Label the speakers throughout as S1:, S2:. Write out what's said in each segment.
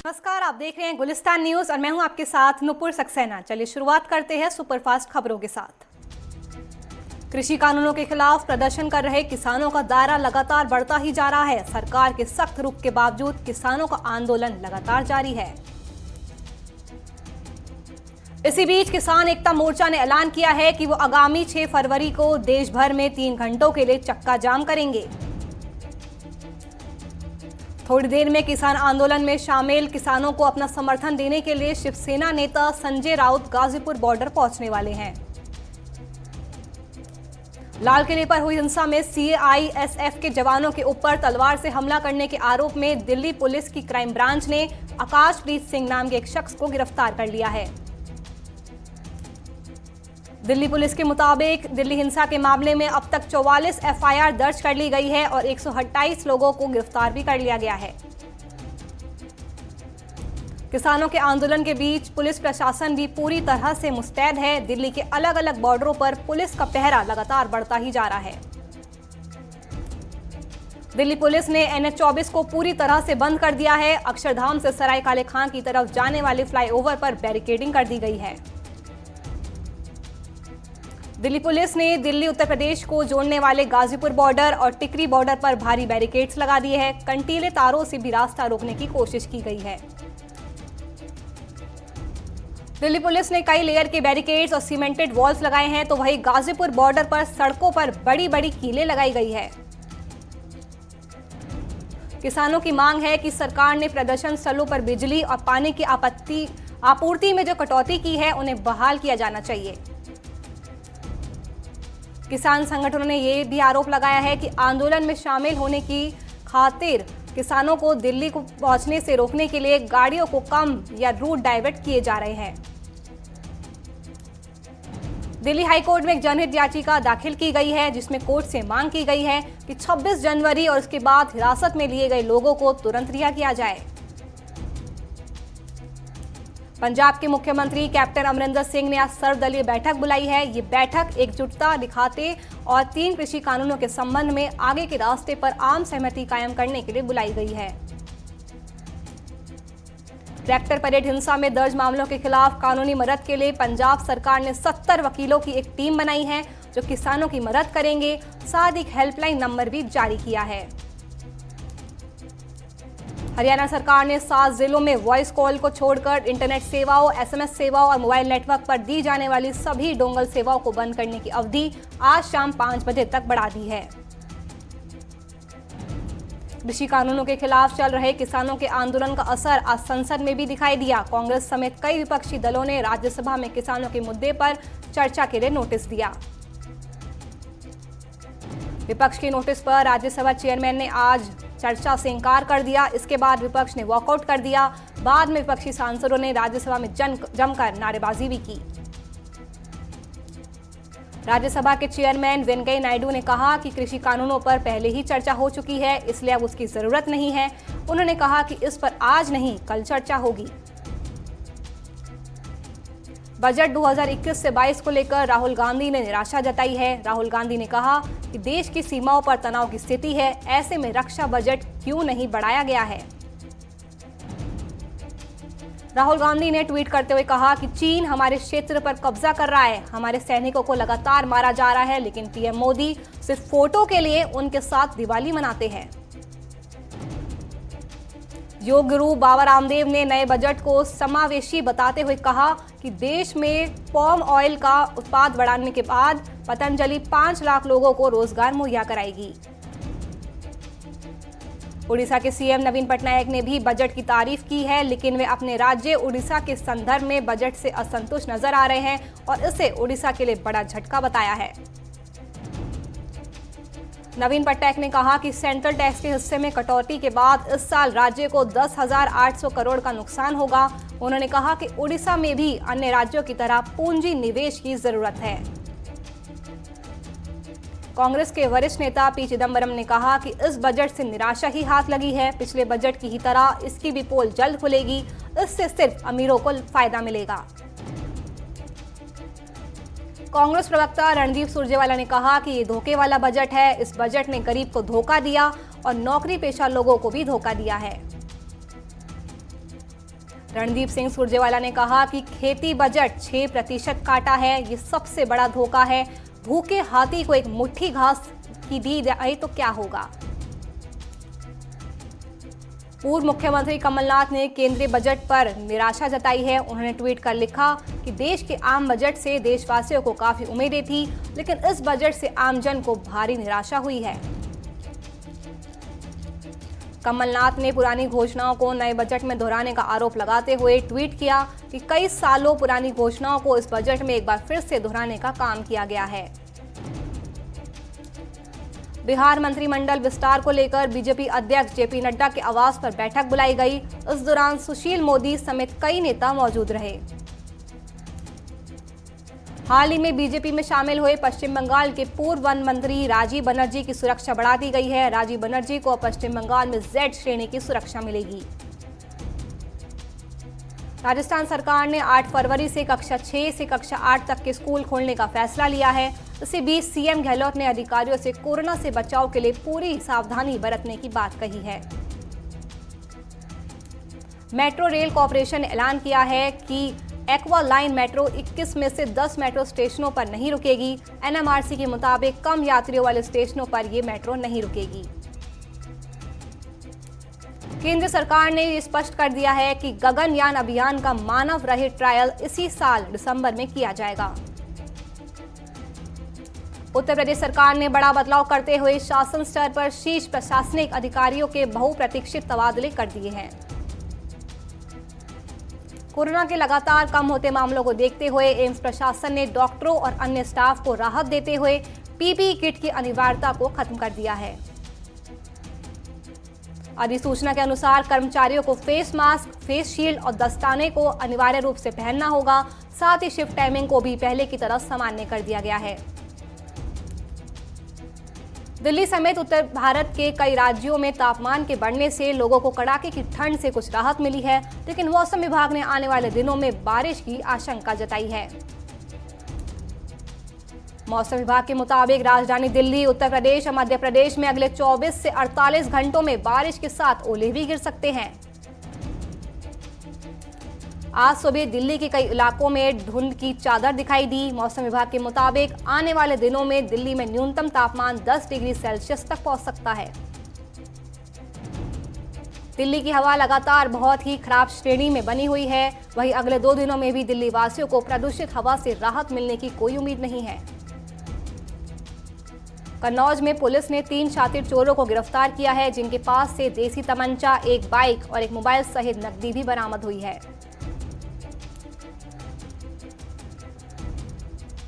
S1: नमस्कार, आप देख रहे हैं गुलिस्तान न्यूज और मैं हूं आपके साथ नुपुर सक्सेना। चलिए शुरुआत करते हैं सुपरफास्ट खबरों के साथ। कृषि कानूनों के खिलाफ प्रदर्शन कर रहे किसानों का दायरा लगातार बढ़ता ही जा रहा है। सरकार के सख्त रुख के बावजूद किसानों का आंदोलन लगातार जारी है। इसी बीच किसान एकता मोर्चा ने ऐलान किया है कि वो आगामी 6 फरवरी को देश भर में 3 घंटों के लिए चक्का जाम करेंगे। थोड़ी देर में किसान आंदोलन में शामिल किसानों को अपना समर्थन देने के लिए शिवसेना नेता संजय राउत गाजीपुर बॉर्डर पहुंचने वाले हैं। लाल किले पर हुई हिंसा में सीआईएसएफ के जवानों के ऊपर तलवार से हमला करने के आरोप में दिल्ली पुलिस की क्राइम ब्रांच ने आकाशप्रीत सिंह नाम के एक शख्स को गिरफ्तार कर लिया है। दिल्ली पुलिस के मुताबिक दिल्ली हिंसा के मामले में अब तक 44 एफआईआर दर्ज कर ली गई है और 128 लोगों को गिरफ्तार भी कर लिया गया है। किसानों के आंदोलन के बीच पुलिस प्रशासन भी पूरी तरह से मुस्तैद है। दिल्ली के अलग अलग बॉर्डरों पर पुलिस का पहरा लगातार बढ़ता ही जा रहा है। दिल्ली पुलिस ने NH-24 को पूरी तरह से बंद कर दिया है। अक्षरधाम से सराय काले खां की तरफ जाने वाले फ्लाईओवर पर बैरिकेडिंग कर दी गई है। दिल्ली पुलिस ने दिल्ली उत्तर प्रदेश को जोड़ने वाले गाजीपुर बॉर्डर और टिकरी बॉर्डर पर भारी बैरिकेड्स लगा दिए हैं। कंटीले तारों से भी रास्ता रोकने की कोशिश की गई है। दिल्ली पुलिस ने कई लेयर के बैरिकेड्स और सीमेंटेड वॉल्स लगाए हैं, तो वहीं गाजीपुर बॉर्डर पर सड़कों पर बड़ी बड़ी कीलें लगाई गई है। किसानों की मांग है कि सरकार ने प्रदर्शन स्थलों पर बिजली और पानी की आपूर्ति में जो कटौती की है उन्हें बहाल किया जाना चाहिए। किसान संगठनों ने यह भी आरोप लगाया है कि आंदोलन में शामिल होने की खातिर किसानों को दिल्ली को पहुंचने से रोकने के लिए गाड़ियों को कम या रूट डाइवर्ट किए जा रहे हैं। दिल्ली हाईकोर्ट में एक जनहित याचिका दाखिल की गई है, जिसमें कोर्ट से मांग की गई है कि 26 जनवरी और उसके बाद हिरासत में लिए गए लोगों को तुरंत रिहा किया जाए। पंजाब के मुख्यमंत्री कैप्टन अमरिंदर सिंह ने आज सर्वदलीय बैठक बुलाई है। ये बैठक एकजुटता दिखाते और 3 कृषि कानूनों के संबंध में आगे के रास्ते पर आम सहमति कायम करने के लिए बुलाई गई है। ट्रैक्टर परेड हिंसा में दर्ज मामलों के खिलाफ कानूनी मदद के लिए पंजाब सरकार ने 70 वकीलों की एक टीम बनाई है, जो किसानों की मदद करेंगे। साथ ही हेल्पलाइन नंबर भी जारी किया है। हरियाणा सरकार ने 7 जिलों में वॉइस कॉल को छोड़कर इंटरनेट सेवाओं, SMS सेवाओं और मोबाइल नेटवर्क पर दी जाने वाली सभी डोंगल सेवाओं को बंद करने की अवधि आज शाम 5 बजे तक बढ़ा दी है। कृषि कानूनों के खिलाफ चल रहे किसानों के आंदोलन का असर आज संसद में भी दिखाई दिया। कांग्रेस समेत कई विपक्षी दलों ने राज्यसभा में किसानों के मुद्दे पर चर्चा के लिए नोटिस दिया। विपक्ष के नोटिस पर राज्यसभा चेयरमैन ने आज चर्चा से इंकार कर दिया। इसके बाद विपक्ष ने वॉकआउट कर दिया। बाद में विपक्षी सांसदों ने राज्यसभा में जमकर नारेबाजी भी की। राज्यसभा के चेयरमैन वेंकैया नायडू ने कहा कि कृषि कानूनों पर पहले ही चर्चा हो चुकी है, इसलिए अब उसकी जरूरत नहीं है। उन्होंने कहा कि इस पर आज नहीं कल चर्चा होगी। बजट 2021 से 22 को लेकर राहुल गांधी ने निराशा जताई है। राहुल गांधी ने कहा कि देश की सीमाओं पर तनाव की स्थिति है, ऐसे में रक्षा बजट क्यों नहीं बढ़ाया गया है। राहुल गांधी ने ट्वीट करते हुए कहा कि चीन हमारे क्षेत्र पर कब्जा कर रहा है, हमारे सैनिकों को लगातार मारा जा रहा है, लेकिन पीएम मोदी सिर्फ फोटो के लिए उनके साथ दिवाली मनाते हैं। योग गुरु बाबा रामदेव ने नए बजट को समावेशी बताते हुए कहा कि देश में पाम ऑयल का उत्पाद बढ़ाने के बाद पतंजलि 5 लाख लोगों को रोजगार मुहैया कराएगी। उड़ीसा के सीएम नवीन पटनायक ने भी बजट की तारीफ की है, लेकिन वे अपने राज्य उड़ीसा के संदर्भ में बजट से असंतुष्ट नजर आ रहे हैं और इसे उड़ीसा के लिए बड़ा झटका बताया है। नवीन पटनायक ने कहा कि सेंट्रल टैक्स के हिस्से में कटौती के बाद इस साल राज्य को 10,800 करोड़ का नुकसान होगा। उन्होंने कहा कि उड़ीसा में भी अन्य राज्यों की तरह पूंजी निवेश की जरूरत है। कांग्रेस के वरिष्ठ नेता पी चिदम्बरम ने कहा कि इस बजट से निराशा ही हाथ लगी है। पिछले बजट की ही तरह इसकी भी पोल जल्द खुलेगी, इससे सिर्फ अमीरों को फायदा मिलेगा। कांग्रेस प्रवक्ता रणदीप सुरजेवाला ने कहा कि ये धोखे वाला बजट है। इस बजट ने गरीब को धोखा दिया और नौकरी पेशा लोगों को भी धोखा दिया है। रणदीप सिंह सुरजेवाला ने कहा कि खेती बजट 6% काटा है, ये सबसे बड़ा धोखा है। भूखे हाथी को एक मुट्ठी घास की दी जाए तो क्या होगा। पूर्व मुख्यमंत्री कमलनाथ ने केंद्रीय बजट पर निराशा जताई है। उन्होंने ट्वीट कर लिखा कि देश के आम बजट से देशवासियों को काफी उम्मीदें थी, लेकिन इस बजट से आमजन को भारी निराशा हुई है। कमलनाथ ने पुरानी घोषणाओं को नए बजट में दोहराने का आरोप लगाते हुए ट्वीट किया कि कई सालों पुरानी घोषणाओं को इस बजट में एक बार फिर से दोहराने का काम किया गया है। बिहार मंत्रिमंडल विस्तार को लेकर बीजेपी अध्यक्ष जेपी नड्डा के आवास पर बैठक बुलाई गई। इस दौरान सुशील मोदी समेत कई नेता मौजूद रहे। हाल ही में बीजेपी में शामिल हुए पश्चिम बंगाल के पूर्व वन मंत्री राजीव बनर्जी की सुरक्षा बढ़ा दी गई है। राजीव बनर्जी को पश्चिम बंगाल में Z श्रेणी की सुरक्षा मिलेगी। राजस्थान सरकार ने 8 फरवरी से कक्षा 6 से कक्षा 8 तक के स्कूल खोलने का फैसला लिया है। इसी बीच सीएम गहलोत ने अधिकारियों से कोरोना से बचाव के लिए पूरी सावधानी बरतने की बात कही है। मेट्रो रेल कॉरपोरेशन ने ऐलान किया है कि एक्वा लाइन मेट्रो 21 में से 10 मेट्रो स्टेशनों पर नहीं रुकेगी। एनएमआरसी के मुताबिक कम यात्रियों वाले स्टेशनों पर यह मेट्रो नहीं रुकेगी। केंद्र सरकार ने ये स्पष्ट कर दिया है कि गगनयान अभियान का मानव रहित ट्रायल इसी साल दिसंबर में किया जाएगा। उत्तर प्रदेश सरकार ने बड़ा बदलाव करते हुए शासन स्तर पर शीर्ष प्रशासनिक अधिकारियों के बहुप्रतीक्षित तबादले कर दिए हैं। कोरोना के लगातार कम होते मामलों को देखते हुए एम्स प्रशासन ने डॉक्टरों और अन्य स्टाफ को राहत देते हुए पीपीई किट की अनिवार्यता को खत्म कर दिया है। अधिसूचना के अनुसार कर्मचारियों को फेस मास्क, फेस शील्ड और दस्ताने को अनिवार्य रूप से पहनना होगा। साथ ही शिफ्ट टाइमिंग को भी पहले की तरह सामान्य कर दिया गया है। दिल्ली समेत उत्तर भारत के कई राज्यों में तापमान के बढ़ने से लोगों को कड़ाके की ठंड से कुछ राहत मिली है, लेकिन मौसम विभाग ने आने वाले दिनों में बारिश की आशंका जताई है। मौसम विभाग के मुताबिक राजधानी दिल्ली, उत्तर प्रदेश और मध्य प्रदेश में अगले 24 से 48 घंटों में बारिश के साथ ओले भी गिर सकते हैं। आज सुबह दिल्ली के कई इलाकों में धुंध की चादर दिखाई दी। मौसम विभाग के मुताबिक आने वाले दिनों में दिल्ली में न्यूनतम तापमान 10 डिग्री सेल्सियस तक पहुंच सकता है। दिल्ली की हवा लगातार बहुत ही खराब श्रेणी में बनी हुई है। वहीं अगले 2 दिनों में भी दिल्ली वासियों को प्रदूषित हवा से राहत मिलने की कोई उम्मीद नहीं है। कन्नौज में पुलिस ने 3 शातिर चोरों को गिरफ्तार किया है, जिनके पास से देसी तमंचा, एक बाइक और एक मोबाइल सहित नकदी भी बरामद हुई है।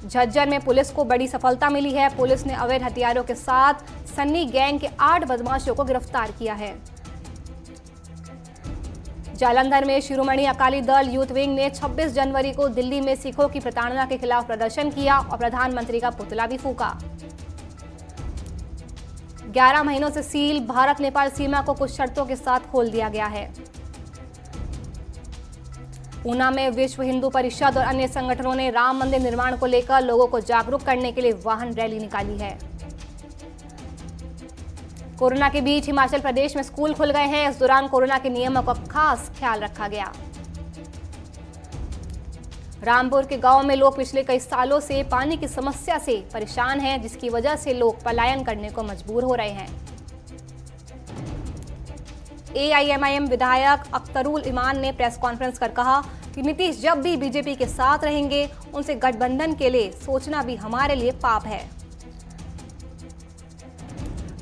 S1: झज्जर में पुलिस को बड़ी सफलता मिली है। पुलिस ने अवैध हथियारों के साथ सन्नी गैंग के 8 बदमाशों को गिरफ्तार किया है। जालंधर में शिरोमणि अकाली दल यूथ विंग ने 26 जनवरी को दिल्ली में सिखों की प्रताड़ना के खिलाफ प्रदर्शन किया और प्रधानमंत्री का पुतला भी फूका। 11 महीनों से सील भारत नेपाल सीमा को कुछ शर्तों के साथ खोल दिया गया है। ऊना में विश्व हिंदू परिषद और अन्य संगठनों ने राम मंदिर निर्माण को लेकर लोगों को जागरूक करने के लिए वाहन रैली निकाली है। कोरोना के बीच हिमाचल प्रदेश में स्कूल खुल गए हैं। इस दौरान कोरोना के नियमों का खास ख्याल रखा गया। रामपुर के गांव में लोग पिछले कई सालों से पानी की समस्या से परेशान हैं, जिसकी वजह से लोग पलायन करने को मजबूर हो रहे हैं। AIMIM विधायक अख्तरुल ईमान ने प्रेस कॉन्फ्रेंस कर कहा कि नीतीश जब भी बीजेपी के साथ रहेंगे, उनसे गठबंधन के लिए सोचना भी हमारे लिए पाप है।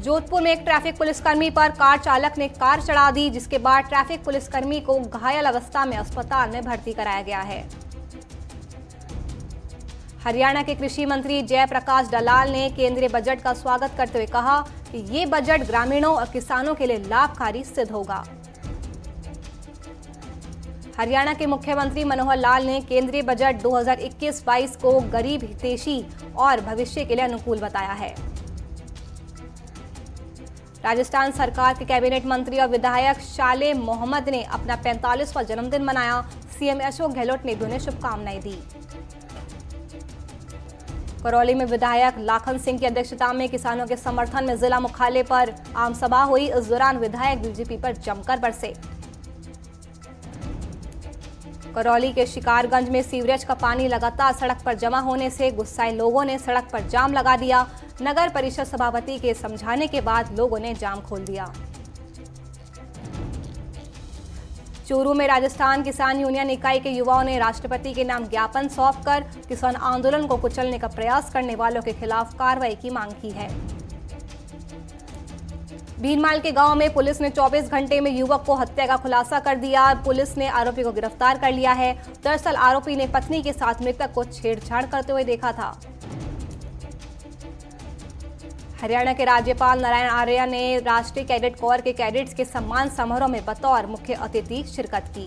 S1: जोधपुर में एक ट्रैफिक पुलिसकर्मी पर कार चालक ने कार चढ़ा दी, जिसके बाद ट्रैफिक पुलिसकर्मी को घायल अवस्था में अस्पताल में भर्ती कराया गया है। हरियाणा के कृषि मंत्री जयप्रकाश दलाल ने केंद्रीय बजट का स्वागत करते हुए कहा कि ये बजट ग्रामीणों और किसानों के लिए लाभकारी सिद्ध होगा। हरियाणा के मुख्यमंत्री मनोहर लाल ने केंद्रीय बजट 2021-22 को गरीब हितैषी और भविष्य के लिए अनुकूल बताया है। राजस्थान सरकार के कैबिनेट मंत्री और विधायक शाले मोहम्मद ने अपना 45वां जन्मदिन मनाया। सीएम अशोक गहलोत ने भी उन्हें शुभकामनाएं दी। करौली में विधायक लाखन सिंह की अध्यक्षता में किसानों के समर्थन में जिला मुख्यालय पर आम सभा हुई। इस दौरान विधायक बीजेपी पर जमकर बरसे। करौली के शिकारगंज में सीवरेज का पानी लगातार सड़क पर जमा होने से गुस्साए लोगों ने सड़क पर जाम लगा दिया। नगर परिषद सभापति के समझाने के बाद लोगों ने जाम खोल दिया। चूरू में राजस्थान किसान यूनियन इकाई के युवाओं ने राष्ट्रपति के नाम ज्ञापन सौंपकर किसान आंदोलन को कुचलने का प्रयास करने वालों के खिलाफ कार्रवाई की मांग की है। भीनमाल के गांव में पुलिस ने 24 घंटे में युवक को हत्या का खुलासा कर दिया। पुलिस ने आरोपी को गिरफ्तार कर लिया है। दरअसल आरोपी ने पत्नी के साथ मृतक को छेड़छाड़ करते हुए देखा था। हरियाणा के राज्यपाल नारायण आर्य ने राष्ट्रीय कैडेट कोर के कैडेट्स के सम्मान समारोह में बतौर मुख्य अतिथि शिरकत की।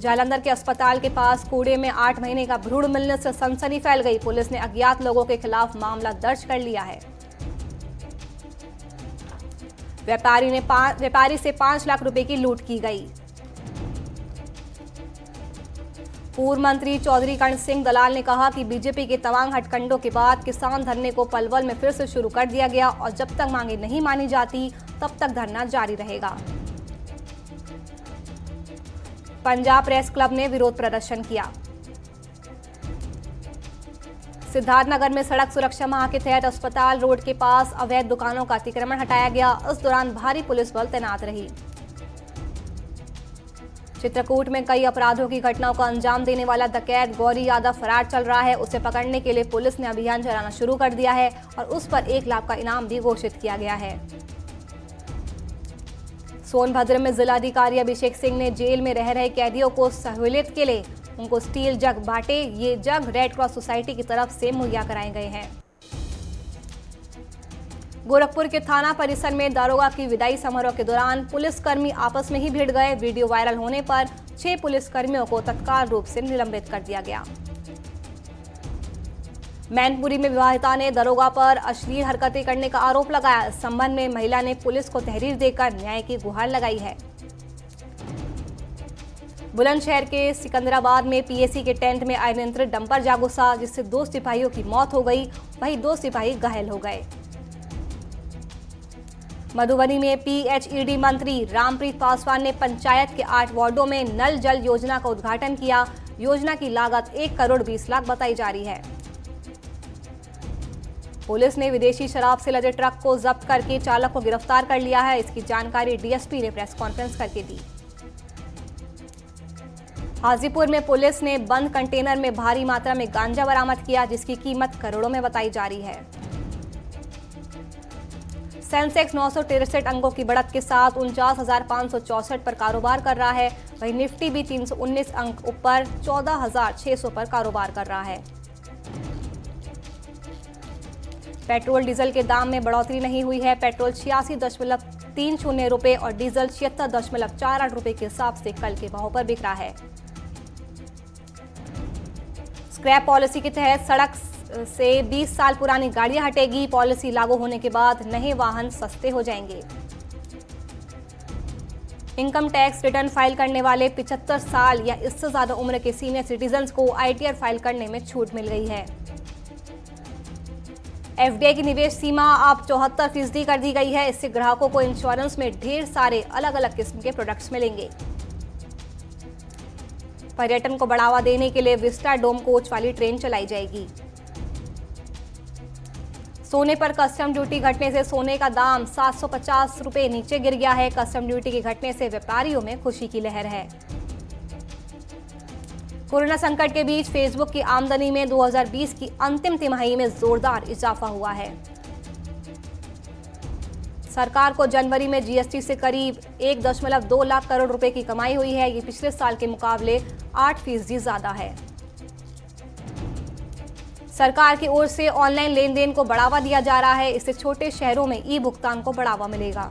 S1: जालंधर के अस्पताल के पास कूड़े में 8 महीने का भ्रूण मिलने से सनसनी फैल गई। पुलिस ने अज्ञात लोगों के खिलाफ मामला दर्ज कर लिया है। व्यापारी से 5 लाख रुपए की लूट की गई। पूर्व मंत्री चौधरी कर्ण सिंह दलाल ने कहा कि बीजेपी के तमाम हटकंडों के बाद किसान धरने को पलवल में फिर से शुरू कर दिया गया और जब तक मांगे नहीं मानी जाती तब तक धरना जारी रहेगा। पंजाब प्रेस क्लब ने विरोध प्रदर्शन किया। सिद्धार्थनगर में सड़क सुरक्षा माह के तहत अस्पताल रोड के पास अवैध दुकानों का अतिक्रमण हटाया गया। इस दौरान भारी पुलिस बल तैनात रही। चित्रकूट में कई अपराधों की घटनाओं का अंजाम देने वाला डकैत गौरी यादव फरार चल रहा है। उसे पकड़ने के लिए पुलिस ने अभियान चलाना शुरू कर दिया है और उस पर 1 लाख का इनाम भी घोषित किया गया है। सोनभद्र में जिलाधिकारी अभिषेक सिंह ने जेल में रह रहे कैदियों को सहूलियत के लिए उनको स्टील जग बांटे। ये जग रेड क्रॉस सोसाइटी की तरफ से मुहैया कराए गए हैं। गोरखपुर के थाना परिसर में दारोगा की विदाई समारोह के दौरान पुलिसकर्मी आपस में ही भिड़ गए। वीडियो वायरल होने पर 6 पुलिसकर्मियों को तत्काल रूप से निलंबित कर दिया गया। मैनपुरी में विवाहिता ने दारोगा पर अश्लील हरकतें करने का आरोप लगाया। इस संबंध में महिला ने पुलिस को तहरीर देकर न्याय की गुहार लगाई है। बुलंदशहर के सिकंदराबाद में पीएसी के टेंट में अनियंत्रित डंपर जा घुसा, जिससे 2 सिपाहियों की मौत हो गई, वहीं 2 सिपाही घायल हो गए। मधुबनी में पीएचईडी मंत्री रामप्रीत पासवान ने पंचायत के 8 वार्डों में नल जल योजना का उद्घाटन किया। योजना की लागत 1 करोड़ 20 लाख बताई जा रही है। पुलिस ने विदेशी शराब से लदे ट्रक को जब्त करके चालक को गिरफ्तार कर लिया है। इसकी जानकारी डीएसपी ने प्रेस कॉन्फ्रेंस करके दी। हाजीपुर में पुलिस ने बंद कंटेनर में भारी मात्रा में गांजा बरामद किया, जिसकी कीमत करोड़ों में बताई जा रही है। सेंसेक्स 963 अंकों की बढ़त के साथ 49,564 पर कारोबार कर रहा है। वहीं निफ्टी भी 319 अंक ऊपर 14,600 पर कारोबार कर रहा है। पेट्रोल डीजल के दाम में बढ़ोतरी नहीं हुई है। पेट्रोल 86.30 रुपए और डीजल 76.48 रुपए के हिसाब से कल के भाव पर बिक रहा है। स्क्रैप पॉलिसी के तहत सड़क से 20 साल पुरानी गाड़ियां हटेगी। पॉलिसी लागू होने के बाद नए वाहन सस्ते हो जाएंगे। इनकम टैक्स रिटर्न फाइल करने वाले 75 साल या इससे ज्यादा उम्र के सीनियर सिटीजन्स को आईटीआर फाइल करने में छूट मिल गई है। एफडीआई की निवेश सीमा अब 74% कर दी गई है। इससे ग्राहकों को इंश्योरेंस में ढेर सारे अलग अलग किस्म के प्रोडक्ट्स मिलेंगे। पर्यटन को बढ़ावा देने के लिए विस्टा डोम कोच वाली ट्रेन चलाई जाएगी। सोने पर कस्टम ड्यूटी घटने से सोने का दाम 750 रुपए नीचे गिर गया है। कस्टम ड्यूटी के घटने से व्यापारियों में खुशी की लहर है। कोरोना संकट के बीच फेसबुक की आमदनी में 2020 की अंतिम तिमाही में जोरदार इजाफा हुआ है। सरकार को जनवरी में जीएसटी से करीब 1.2 लाख करोड़ रुपए की कमाई हुई है। ये पिछले साल के मुकाबले 8% ज्यादा है। सरकार की ओर से ऑनलाइन लेन देन को बढ़ावा दिया जा रहा है। इससे छोटे शहरों में ई भुगतान को बढ़ावा मिलेगा।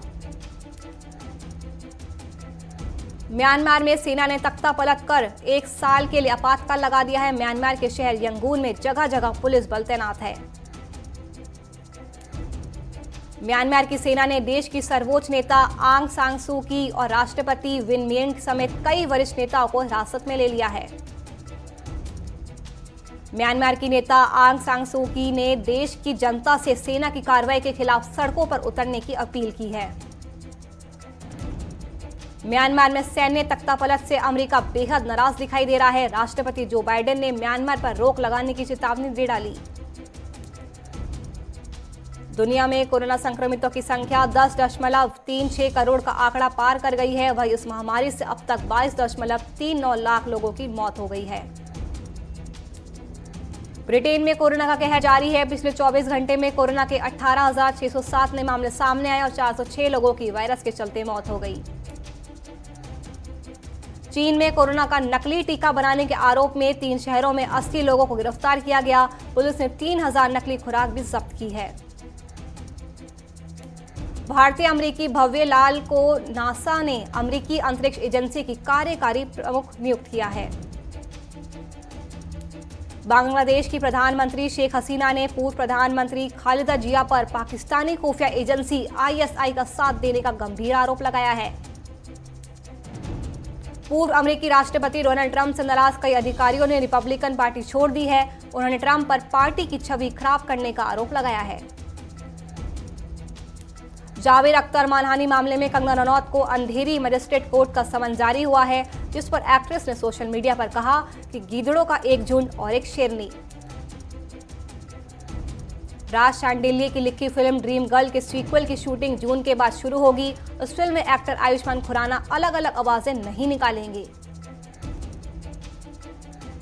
S1: म्यांमार में सेना ने तख्ता पलट कर 1 साल के लिए आपातकाल लगा दिया है। म्यांमार के शहर यंगून में जगह जगह पुलिस बल तैनात है। म्यांमार की सेना ने देश की सर्वोच्च नेता आंग सान सू की और राष्ट्रपति विन मिंट समेत कई वरिष्ठ नेताओं को हिरासत में ले लिया है। म्यांमार की नेता आंग सान सू की ने देश की जनता से सेना की कार्रवाई के खिलाफ सड़कों पर उतरने की अपील की है। म्यांमार में सैन्य तख्तापलट से अमेरिका बेहद नाराज दिखाई दे रहा है। राष्ट्रपति जो बाइडेन ने म्यांमार पर रोक लगाने की चेतावनी दे डाली। दुनिया में कोरोना संक्रमितों की संख्या 10.36 करोड़ का आंकड़ा पार कर गई है। वहीं इस महामारी से अब तक 22.39 लाख लोगों की मौत हो गई है। ब्रिटेन में कोरोना का कहर जारी है। पिछले 24 घंटे में कोरोना के 18,607 नए मामले सामने आए और 406 लोगों की वायरस के चलते मौत हो गई। चीन में कोरोना का नकली टीका बनाने के आरोप में 3 शहरों में 80 लोगों को गिरफ्तार किया गया। पुलिस ने 3000 नकली खुराक भी जब्त की है। भारतीय अमेरिकी भव्य लाल को नासा ने अमेरिकी अंतरिक्ष एजेंसी की कार्यकारी प्रमुख नियुक्त किया है। बांग्लादेश की प्रधानमंत्री शेख हसीना ने पूर्व प्रधानमंत्री खालिदा जिया पर पाकिस्तानी खुफिया एजेंसी ISI का साथ देने का गंभीर आरोप लगाया है। पूर्व अमेरिकी राष्ट्रपति डोनाल्ड ट्रंप से नाराज कई अधिकारियों ने रिपब्लिकन पार्टी छोड़ दी है। उन्होंने ट्रंप पर पार्टी की छवि खराब करने का आरोप लगाया है। जावेद अख्तर मानहानि मामले में कंगना रनौत को अंधेरी मजिस्ट्रेट कोर्ट का समन जारी हुआ है, जिस पर एक्ट्रेस ने सोशल मीडिया पर कहा कि गीदड़ों का एक झुंड और एक शेरनी। राज शांडिल्य की लिखी फिल्म ड्रीम गर्ल के सीक्वल की शूटिंग जून के बाद शुरू होगी। इस फिल्म में एक्टर आयुष्मान खुराना अलग अलग आवाजें नहीं निकालेंगे।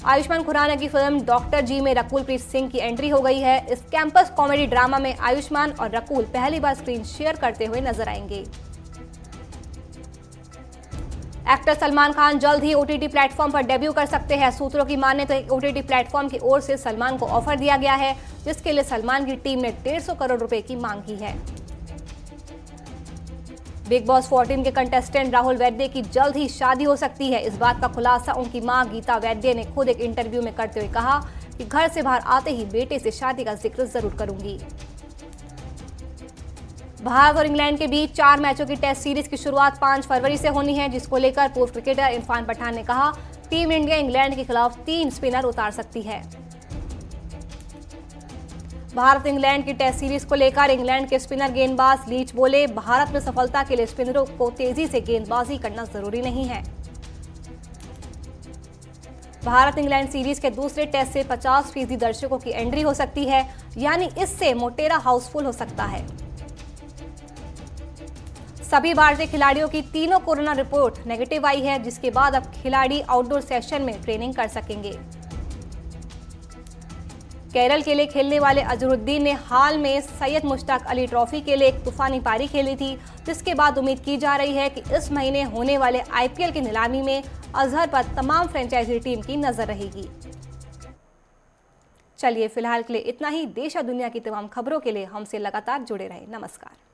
S1: आयुष्मान खुराना की फिल्म डॉक्टर जी में रकुल प्रीत सिंह की एंट्री हो गई है। इस कैंपस कॉमेडी ड्रामा में आयुष्मान और रकुल पहली बार स्क्रीन शेयर करते हुए नजर आएंगे। एक्टर सलमान खान जल्द ही OTT प्लेटफॉर्म पर डेब्यू कर सकते हैं। सूत्रों की माने तो एक OTT प्लेटफॉर्म की ओर से सलमान को ऑफर दिया गया है, जिसके लिए सलमान की टीम ने 150 करोड़ रुपए की मांग की है। बिग बॉस 14 के कंटेस्टेंट राहुल वैद्य की जल्द ही शादी हो सकती है। इस बात का खुलासा उनकी मां गीता वैद्य ने खुद एक इंटरव्यू में करते हुए कहा कि घर से बाहर आते ही बेटे से शादी का जिक्र जरूर करूंगी। भारत और इंग्लैंड के बीच 4 मैचों की टेस्ट सीरीज की शुरुआत 5 फरवरी से होनी है, जिसको लेकर पूर्व क्रिकेटर इरफान पठान ने कहा टीम इंडिया इंग्लैंड के खिलाफ 3 स्पिनर उतार सकती है। भारत इंग्लैंड की टेस्ट सीरीज को लेकर इंग्लैंड के स्पिनर गेंदबाज लीच बोले, भारत में सफलता के लिए स्पिनरों को तेजी से गेंदबाजी करना जरूरी नहीं है। भारत इंग्लैंड सीरीज के दूसरे टेस्ट से 50% दर्शकों की एंट्री हो सकती है, यानी इससे मोटेरा हाउसफुल हो सकता है। सभी भारतीय खिलाड़ियों की तीनों कोरोना रिपोर्ट नेगेटिव आई है, जिसके बाद अब खिलाड़ी आउटडोर सेशन में ट्रेनिंग कर सकेंगे। केरल के लिए खेलने वाले अजहरुद्दीन ने हाल में सैयद मुश्ताक अली ट्रॉफी के लिए एक तूफानी पारी खेली थी, जिसके बाद उम्मीद की जा रही है कि इस महीने होने वाले IPL की नीलामी में अजहर पर तमाम फ्रेंचाइजी टीम की नजर रहेगी। चलिए फिलहाल के लिए इतना ही। देश और दुनिया की तमाम खबरों के लिए हमसे लगातार जुड़े रहें। नमस्कार।